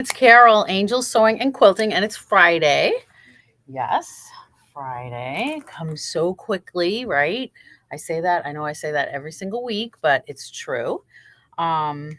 It's Carol, Angel Sewing and Quilting, and it's Friday. Yes, Friday comes so quickly, right? I say that. I know I say that every single week, but it's true. Um,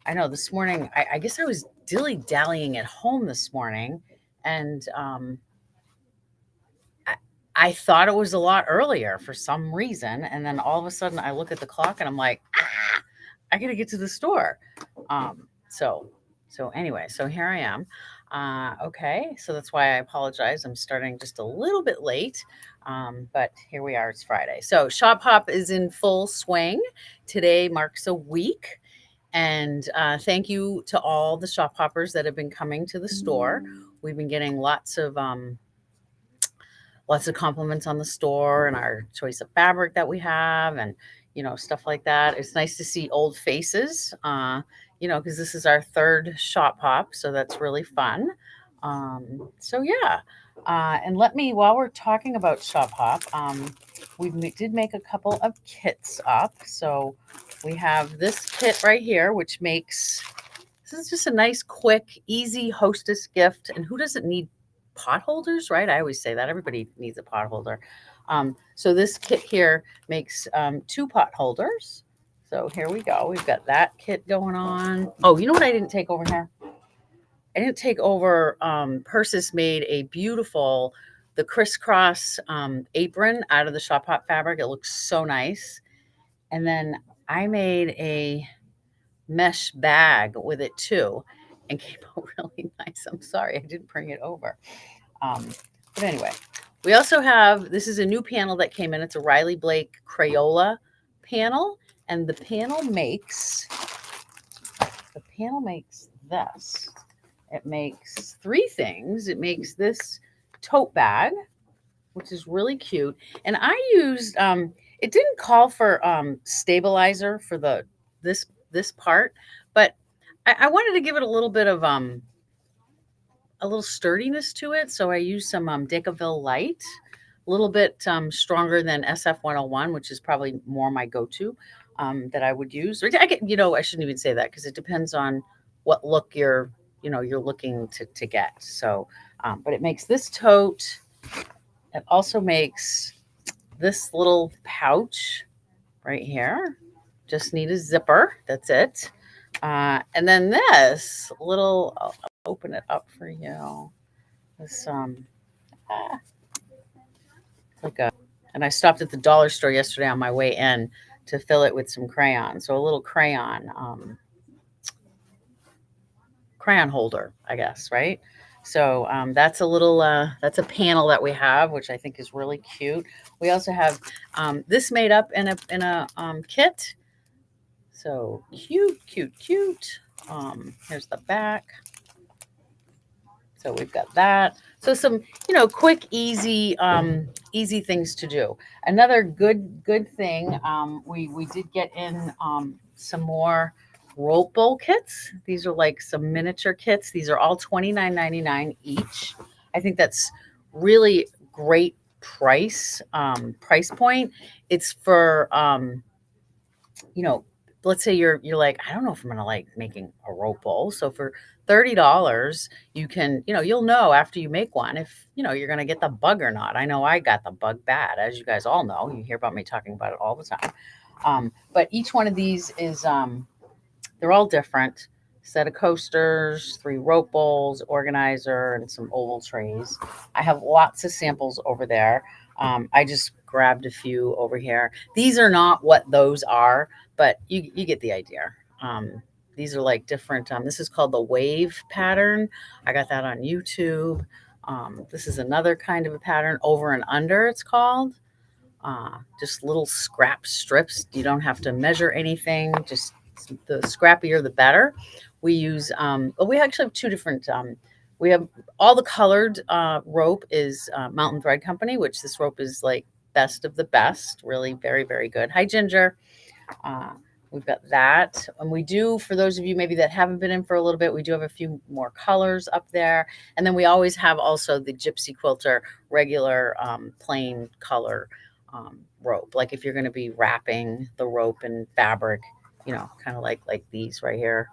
I know this morning, I guess I was dilly-dallying at home this morning, and I, I thought it was a lot earlier for some reason. And then all of a sudden, I look at the clock and I'm like, I got to get to the store. Um, so, so anyway, so here I am. Okay, so that's why I apologize. I'm starting just a little bit late, but here we are. It's Friday. So Shop Hop is in full swing. Today marks a week. And thank you to all the shop hoppers that have been coming to the store. We've been getting lots of compliments on the store and our choice of fabric that we have, and stuff like that. It's nice to see old faces, because this is our third shop hop, so that's really fun. So yeah. And let me, while we're talking about shop hop, did make a couple of kits up. So we have this kit right here, which makes, this is just a nice, quick, easy hostess gift. And who doesn't need pot holders, right? I always say that everybody needs a pot holder. So this kit here makes 2 pot holders. So here we go. We've got that kit going on. Oh, you know what I didn't take over here? I didn't take over. Persis made a beautiful, the crisscross apron out of the Shop Hop fabric. It looks so nice. And then I made a mesh bag with it too, and came out really nice. I'm sorry I didn't bring it over. But anyway, we also have, this is a new panel that came in. It's a Riley Blake Crayola panel, and the panel makes this. It makes 3 things. It makes this tote bag, which is really cute. And I used it didn't call for stabilizer for this part, but I wanted to give it a little bit of a little sturdiness to it. So I used some 𝗤𝗂𝗶𝗹𝘀 light, a little bit stronger than SF101, which is probably more my go-to that I would use. Or I get, I shouldn't even say that because it depends on what look you're looking to get. So, but it makes this tote. It also makes this little pouch right here. Just need a zipper. That's it. And then this little, I'll open it up for you. This like a, and I stopped at the dollar store yesterday on my way in to fill it with some crayons. So a little crayon holder, I guess, right? So that's a little, that's a panel that we have, which I think is really cute. We also have this made up in a kit. So cute, cute, cute. Here's the back. So we've got that. So some, quick, easy, easy things to do. Another good thing, we did get in some more rope bowl kits. These are like some miniature kits. These are all $29.99 each. I think that's really great price point. It's for let's say you're like, I don't know if I'm gonna like making a rope bowl. So for $30, you can, you'll know after you make one if you're gonna get the bug or not. I know I got the bug bad, as you guys all know. You hear about me talking about it all the time. But each one of these is they're all different. Set of coasters, 3 rope bowls, organizer, and some oval trays. I have lots of samples over there. I just grabbed a few over here. These are not what those are, but you get the idea. These are like different. This is called the wave pattern. I got that on YouTube. This is another kind of a pattern, over and under it's called. Just little scrap strips. You don't have to measure anything. Just the scrappier, the better. We use, well, we actually have 2 different, we have all the colored rope is Mountain Thread Company, which this rope is like best of the best, really very, very good. Hi, Ginger. We've got that. And we do, for those of you maybe that haven't been in for a little bit, we do have a few more colors up there. And then we always have also the Gypsy Quilter regular plain color rope. Like if you're going to be wrapping the rope in fabric, kind of like these right here.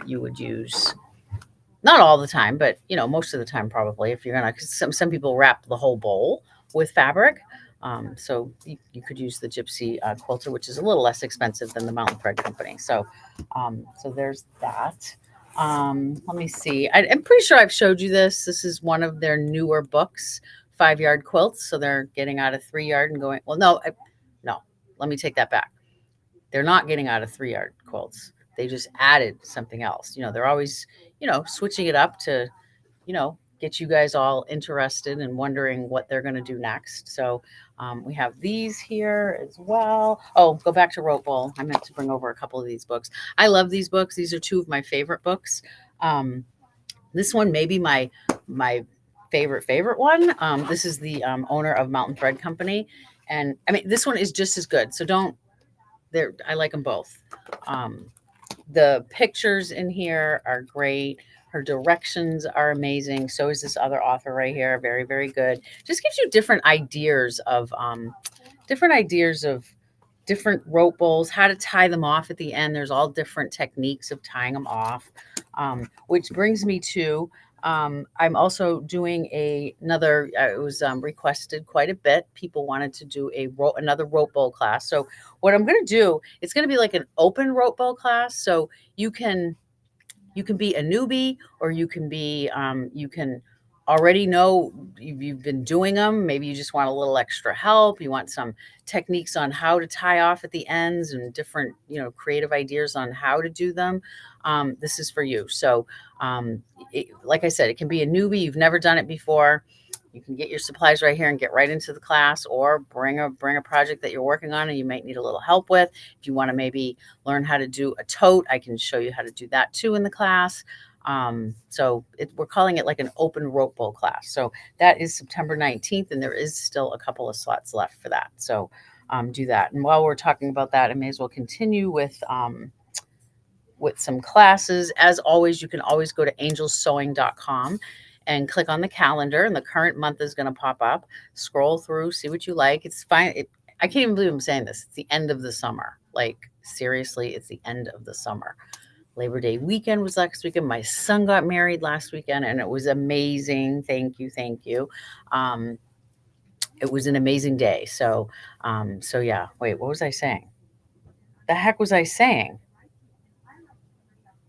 you would use, not all the time, but most of the time probably, if you're gonna, 'cause some people wrap the whole bowl with fabric. So you could use the 𝗔𝗴𝗲𝗀𝗃, which is a little less expensive than the Mountain Thread Company. So there's that. Let me see. I'm pretty sure I've showed you this. This is one of their newer books, 5-yard quilts. So they're getting out of 3-yard and going, well, no, let me take that back. They're not getting out of 3-yard quilts. They just added something else. They're always, switching it up to, get you guys all interested and wondering what they're going to do next. So we have these here as well. Oh, go back to 𝗤𝗂𝗶𝗹𝘀. I meant to bring over a couple of these books. I love these books. These are 2 of my favorite books. This one may be my favorite one. This is the owner of Mountain Thread Company. And I mean, this one is just as good. So I like them both. The pictures in here are great. Her directions are amazing. So is this other author right here. Very, very good. Just gives you different ideas of different rope bowls, how to tie them off at the end. There's all different techniques of tying them off, which brings me to, I'm also doing another, it was requested quite a bit. People wanted to do another rope bowl class. So what I'm going to do, it's going to be like an open rope bowl class. So you can be a newbie, or you can be, you can already know you've been doing them. Maybe you just want a little extra help. You want some techniques on how to tie off at the ends and different, creative ideas on how to do them. This is for you. So, like I said, it can be a newbie. You've never done it before. You can get your supplies right here and get right into the class, or bring a project that you're working on and you might need a little help with. If you want to maybe learn how to do a tote, I can show you how to do that too in the class. So we're calling it like an open rope bowl class. So that is September 19th, and there is still a couple of slots left for that. So do that. And while we're talking about that, I may as well continue with some classes. As always, you can always go to angelsewing.com and click on the calendar, and the current month is going to pop up. Scroll through, see what you like. It's fine. I can't even believe I'm saying this. It's the end of the summer. Like, seriously, it's the end of the summer. Labor Day weekend was last weekend. My son got married last weekend, and it was amazing. Thank you. It was an amazing day. So yeah. Wait, what was I saying? The heck was I saying?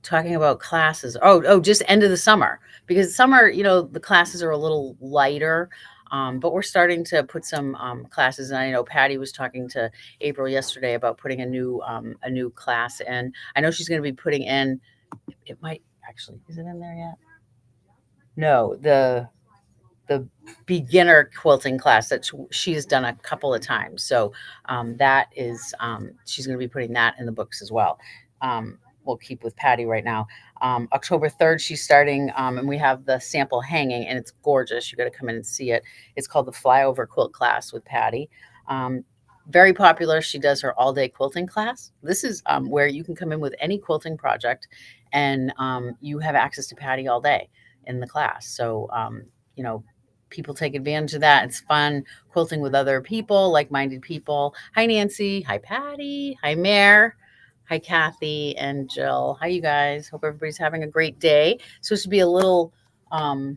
Talking about classes. Oh, just end of the summer, because summer, the classes are a little lighter. But we're starting to put some classes. And I know Patty was talking to April yesterday about putting a new class in. I know she's going to be putting in, it might actually, is it in there yet? No, the beginner quilting class that she has done a couple of times. So that is, she's going to be putting that in the books as well. We'll keep with Patty right now. October 3rd, she's starting, and we have the sample hanging, and it's gorgeous. You got to come in and see it. It's called the Flyover Quilt Class with Patty. Very popular. She does her all-day quilting class. This is where you can come in with any quilting project, and you have access to Patty all day in the class. So, people take advantage of that. It's fun quilting with other people, like-minded people. Hi, Nancy. Hi, Patty. Hi, Mare. Hi, Kathy and Jill. Hi, you guys. Hope everybody's having a great day. It's supposed to be a little, I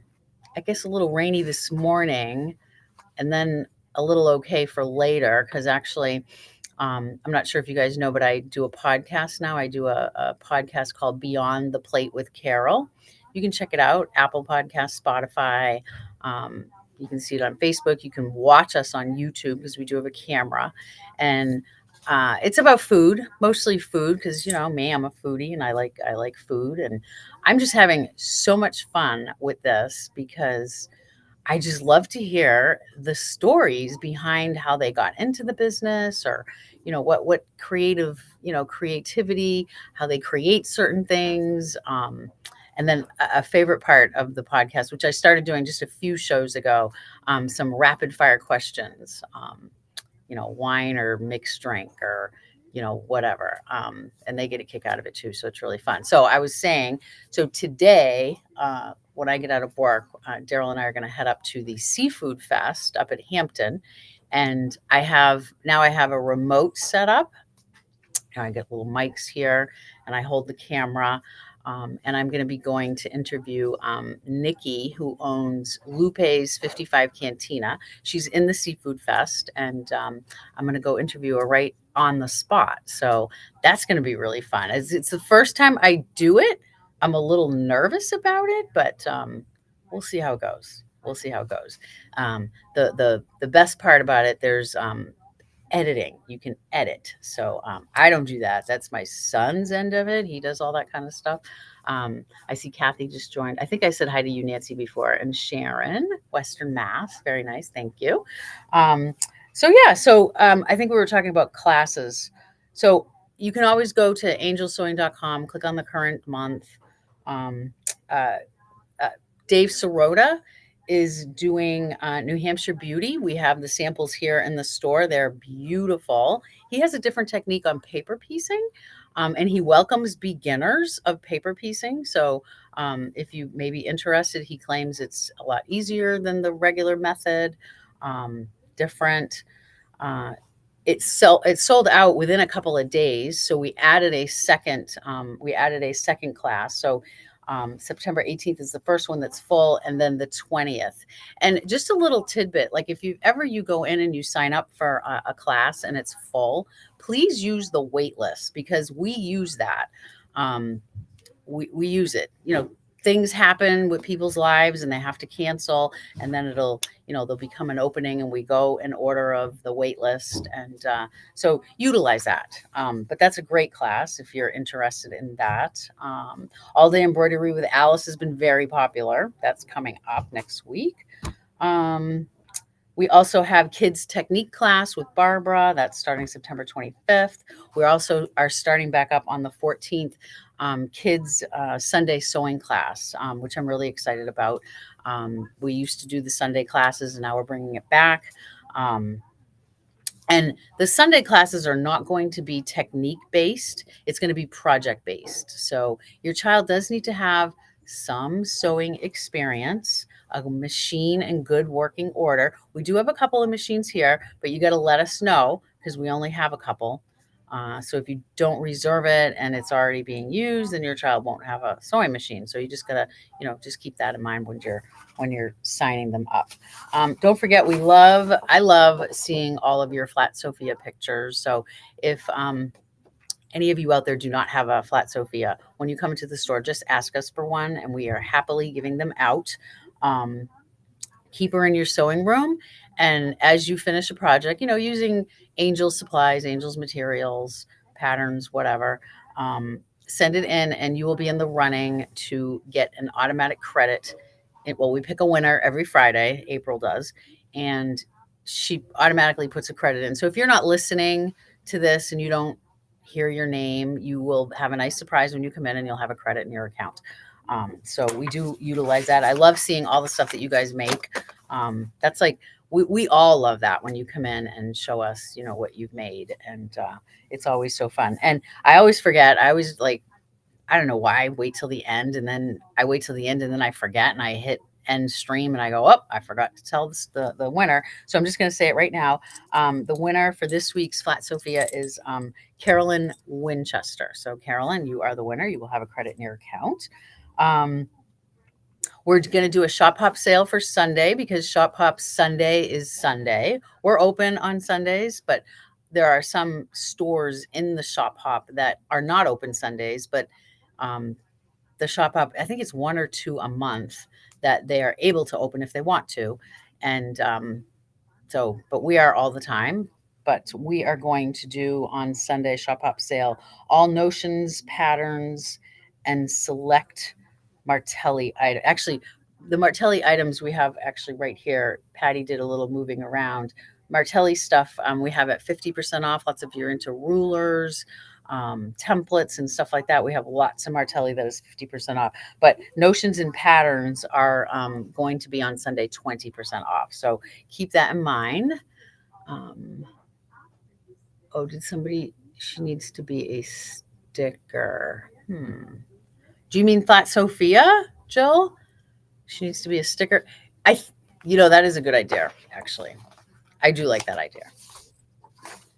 guess, a little rainy this morning, and then a little okay for later, because actually, I'm not sure if you guys know, but I do a podcast now. I do a podcast called Beyond the Plate with Carol. You can check it out. Apple Podcasts, Spotify. You can see it on Facebook. You can watch us on YouTube, because we do have a camera. And it's about food, mostly food, because me, I'm a foodie, and I like food, and I'm just having so much fun with this, because I just love to hear the stories behind how they got into the business, or what creativity, how they create certain things. And then a favorite part of the podcast, which I started doing just a few shows ago, some rapid fire questions. Wine or mixed drink, or whatever, and they get a kick out of it too, so it's really fun. So I was saying, so today, when I get out of work, Daryl and I are going to head up to the Seafood Fest up at Hampton, and I have a remote setup. I get little mics here, and I hold the camera. And I'm going to be going to interview Nikki, who owns Lupe's 55 Cantina. She's in the Seafood Fest, and I'm going to go interview her right on the spot. So that's going to be really fun. It's the first time I do it. I'm a little nervous about it, but we'll see how it goes. We'll see how it goes. The best part about it, there's editing. You can edit. So I don't do that. That's my son's end of it. He does all that kind of stuff. I see Kathy just joined. I think I said hi to you, Nancy, before. And Sharon, Western Mass. Very nice. Thank you. So I think we were talking about classes. So you can always go to angelsewing.com, click on the current month. Uh, 𝗤𝗂𝗶𝗹𝘀 is doing New Hampshire Beauty. We have the samples here in the store. They're beautiful. He has a different technique on paper piecing, and he welcomes beginners of paper piecing. So if you may be interested, he claims it's a lot easier than the regular method, different. It's sold out within a couple of days. So we added a second class. So September 18th is the first one that's full, and then the 20th. And just a little tidbit, like if you go in and you sign up for a class and it's full, please use the wait list, because we use that. We use it. Things happen with people's lives and they have to cancel, and then there'll become an opening and we go in order of the wait list. And so utilize that. But that's a great class if you're interested in that. All Day Embroidery with Alice has been very popular. That's coming up next week. We also have Kids Technique class with Barbara. That's starting September 25th. We also are starting back up on the 14th, Kids Sunday Sewing class, which I'm really excited about. We used to do the Sunday classes, and now we're bringing it back. And the Sunday classes are not going to be technique based. It's going to be project based. So your child does need to have some sewing experience, a machine in good working order. We do have a couple of machines here, but you got to let us know, because we only have a couple. So if you don't reserve it and it's already being used, then your child won't have a sewing machine. So you just gotta, just keep that in mind when you're signing them up. Don't forget, I love seeing all of your flat Sophia pictures. So if any of you out there do not have a flat Sophia, when you come into the store, just ask us for one, and we are happily giving them out. Keep her in your sewing room, and as you finish a project, using Angel's supplies, Angel's materials, patterns, whatever, send it in, and you will be in the running to get an automatic credit. We pick a winner every Friday. April does, and she automatically puts a credit in. So if you're not listening to this and you don't hear your name, you will have a nice surprise when you come in, and you'll have a credit in your account. So we do utilize that. I love seeing all the stuff that you guys make. That's like, we all love that when you come in and show us, what you've made. And it's always so fun. And I always forget. I always I don't know why I wait till the end, and then I forget, and I hit end stream and I go, oh, I forgot to tell the winner. So I'm just going to say it right now. The winner for this week's Flat Sophia is Carolyn Winchester. So Carolyn, you are the winner. You will have a credit in your account. We're going to do a Shop Hop sale for Sunday, because Shop Hop Sunday is Sunday. We're open on Sundays, but there are some stores in the Shop Hop that are not open Sundays, but the Shop Hop, I think it's 1 or 2 a month that they are able to open if they want to. And but we are all the time. But we are going to do on Sunday Shop Hop sale, all notions, patterns, and select Martelli item. Actually, the Martelli items we have actually right here. Patty did a little moving around. Martelli stuff we have at 50% off. Lots of you're into rulers, templates and stuff like that. We have lots of Martelli that is 50% off. But notions and patterns are going to be on Sunday 20% off. So keep that in mind. Oh, she needs to be a sticker. Do you mean Flat Sophia, Jill? She needs to be a sticker. That is a good idea, actually. I do like that idea.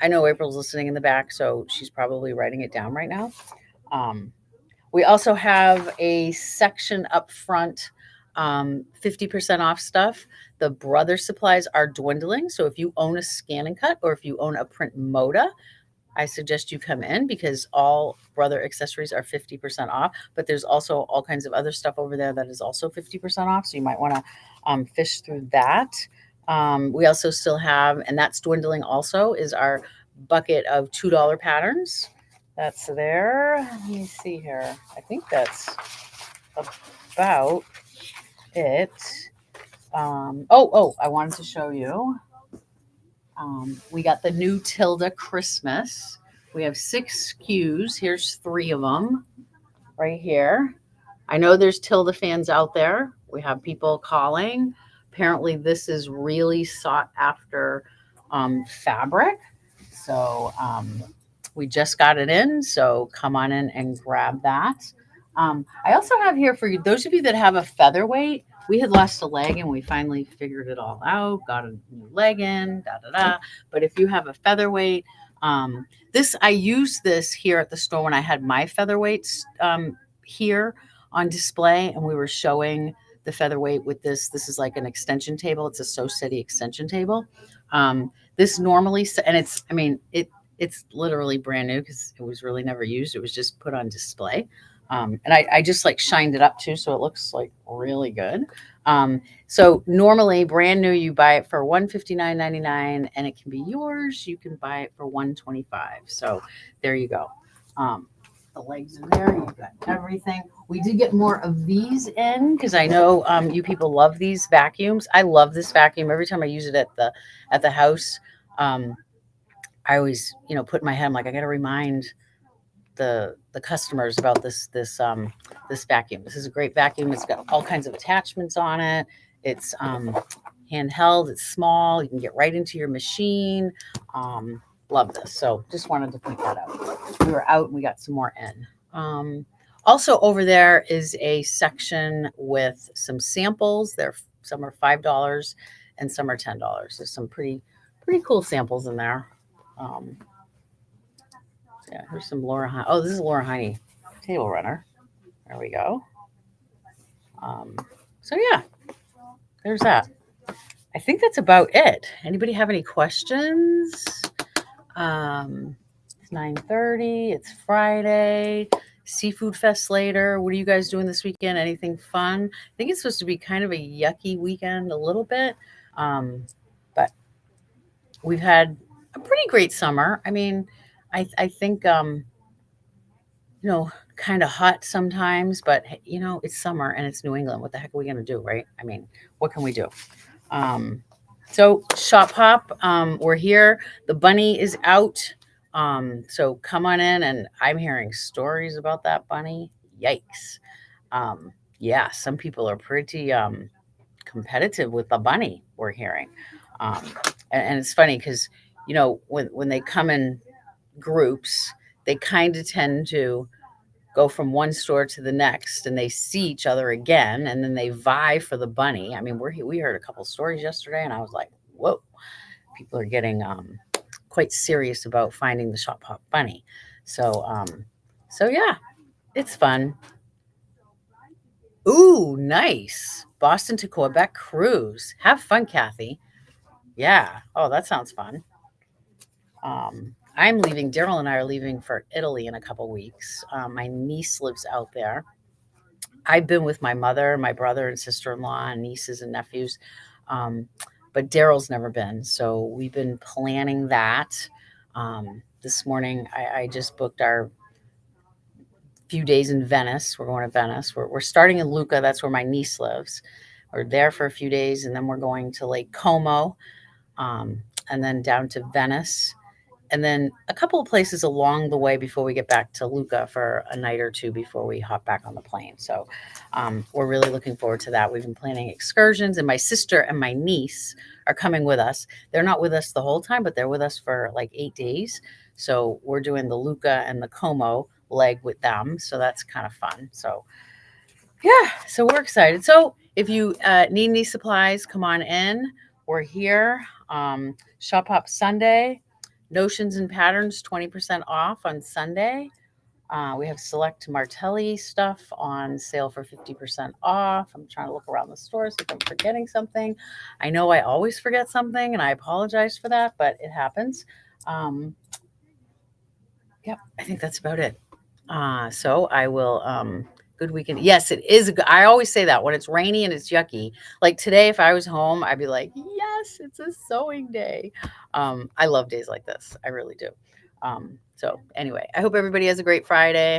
I know April's listening in the back, so she's probably writing it down right now. We also have a section up front, 50% off stuff. The brother supplies are dwindling. So if you own a scan and cut or if you own a print Moda, I suggest you come in because all brother accessories are 50% off. But there's also all kinds of other stuff over there that is also 50% off. So you might want to fish through that. We also still have, and that's dwindling also, is our bucket of $2 patterns. That's there. Let me see here. I think that's about it. I wanted to show you. We got the new 𝗤𝗂𝗃𝗀𝗃 Christmas. We have 6 SKUs. Here's 3 of them right here. I know there's 𝗤𝗂𝗃 fans out there. We have people calling. Apparently, this is really sought after fabric. So we just got it in. So come on in and grab that. I also have here for you, those of you that have a featherweight, we had lost a leg and we finally figured it all out, got a new leg in, But if you have a featherweight, I used this here at the store when I had my featherweights here on display, and we were showing the featherweight with this. This is like an extension table. It's a 𝗏𝗏𝗃 extension table. This normally, and it's literally brand new because it was really never used. It was just put on display. And I just like shined it up too, so it looks like really good. So normally brand new, you buy it for $159.99 and it can be yours. You can buy it for $125. So there you go. The legs are there. You've got everything. We did get more of these in because I know you people love these vacuums. I love this vacuum. Every time I use it at the house, I always, put in my head, I'm like, I got to remind the customers about this vacuum. This is a great vacuum. It's got all kinds of attachments on it. It's handheld. It's small. You can get right into your machine. Love this. So just wanted to point that out. We were out and we got some more in. Also over there is a section with some samples. Some are $5 and some are $10. There's some pretty cool samples in there. Yeah, here's some 𝗲𝗏𝗃𝗃. Oh, this is 𝗲𝗏𝗃𝗃 table runner. There we go. So yeah, there's that. I think that's about it. Anybody have any questions? It's 9:30. It's Friday. Seafood Fest later. What are you guys doing this weekend? Anything fun? I think it's supposed to be kind of a yucky weekend a little bit. But we've had a pretty great summer. I mean, I think, kind of hot sometimes, but it's summer and it's New England. What the heck are we going to do, right? I mean, what can we do? So Shop Hop, we're here. The bunny is out. So come on in, and I'm hearing stories about that bunny. Yikes. Yeah, some people are pretty competitive with the bunny, we're hearing. And it's funny because, when they come in groups, they kind of tend to go from one store to the next and they see each other again and then they vie for the bunny. I mean, we heard a couple stories yesterday and I was like, whoa, people are getting quite serious about finding the Shop Hop bunny. So yeah, it's fun. Ooh, nice. Boston to Quebec cruise. Have fun, Kathy. Yeah. Oh, that sounds fun. I'm leaving. Daryl and I are leaving for Italy in a couple weeks. My niece lives out there. I've been with my mother, my brother and sister-in-law, and nieces and nephews. But Daryl's never been. So we've been planning that. This morning, I just booked our few days in Venice. We're going to Venice. We're starting in Lucca. That's where my niece lives. We're there for a few days, and then we're going to Lake Como, and then down to Venice, and then a couple of places along the way before we get back to Lucca for a night or two before we hop back on the plane. So we're really looking forward to that. We've been planning excursions, and my sister and my niece are coming with us. They're not with us the whole time, but they're with us for like 8 days. So we're doing the Lucca and the Como leg with them. So that's kind of fun. So yeah, so we're excited. So if you need any supplies, come on in. We're here. Shop Hop Sunday. Notions and Patterns, 20% off on Sunday. We have select Martelli stuff on sale for 50% off. I'm trying to look around the store, see if I'm forgetting something. I know I always forget something, and I apologize for that, but it happens. Yep, I think that's about it. So I will, good weekend. Yes, it is. I always say that when it's rainy and it's yucky. Like today, if I was home, I'd be like, yes, it's a sewing day. I love days like this. I really do. So anyway, I hope everybody has a great Friday.